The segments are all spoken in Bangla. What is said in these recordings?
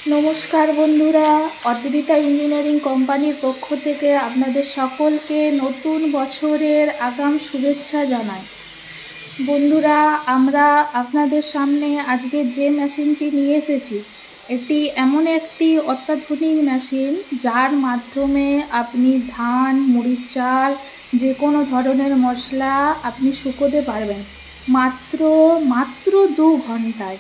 नमस्कार बंधुरा अद्रिता इंजिनियारिंग कोम्पानिर पक्ष थेके आपनादेर सकलके नतून बछरेर आगाम शुभेच्छा जानाई। बंधुरा आमरा आपनादेर सामने आजके जे मेशिनटी निये एसेछि एटी एमन एकटी अत्याधुनिक मेशिन जार माध्यमे आपनी धान मुड़िर चाल जे कोनो धरनेर मशला आपनी शुकोते पारबेन मात्र 2 घंटाय।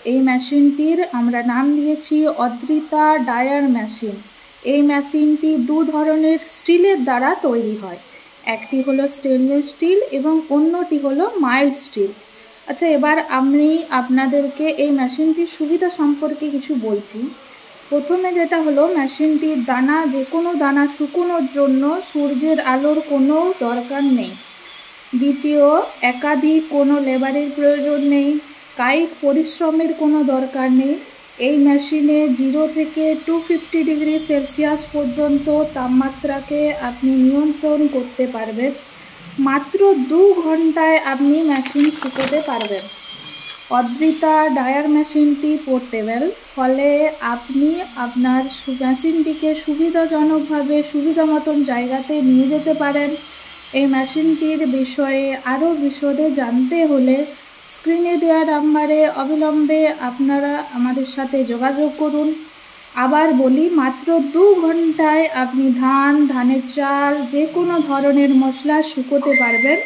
এই মেশিনটির আমরা নাম দিয়েছি অদ্রিতা ডায়ার মেশিন। এই মেশিনটি দু ধরনের স্টিলের দ্বারা তৈরি হয়, একটি হলো স্টেনলেস স্টিল এবং অন্যটি হলো মাইল্ড স্টিল। আচ্ছা, এবার আমি আপনাদেরকে এই মেশিনটির সুবিধা সম্পর্কে কিছু বলছি। প্রথমে যেটা হলো, মেশিনটির দানা যে কোনো দানা শুকোনোর জন্য সূর্যের আলোর কোনো দরকার নেই। দ্বিতীয়, একাধিক কোনো লেবারের প্রয়োজন নেই, কায়িক পরিশ্রমের কোনো দরকার নেই। এই মেশিনে 0 থেকে 250 ডিগ্রি সেলসিয়াস পর্যন্ত তাপমাত্রাকে আপনি নিয়ন্ত্রণ করতে পারবেন। মাত্র 2 ঘন্টায় আপনি মেশিন শুকোতে পারবেন। অদ্রিতা ডায়ার মেশিনটি পোর্টেবল, ফলে আপনি আপনার মেশিনটিকে সুবিধাজনকভাবে সুবিধা মতন জায়গাতে নিয়ে যেতে পারেন। এই মেশিনটির বিষয়ে আরও বিশদে জানতে হলে স্ক্রিনে দেওয়া নাম্বারে অবিলম্বে আপনারা আমাদের সাথে যোগাযোগ করুন। আবার বলি, মাত্র 2 ঘন্টায় আপনি ধানের চাল যে কোনো ধরনের মশলা শুকোতে পারবেন।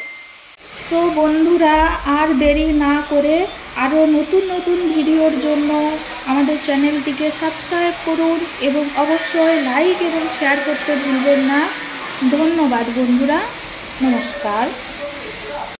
তো বন্ধুরা, আর দেরি না করে আরও নতুন নতুন ভিডিওর জন্য আমাদের চ্যানেলটিকে সাবস্ক্রাইব করুন এবং অবশ্যই লাইক এবং শেয়ার করতে ভুলবেন না। ধন্যবাদ বন্ধুরা, নমস্কার।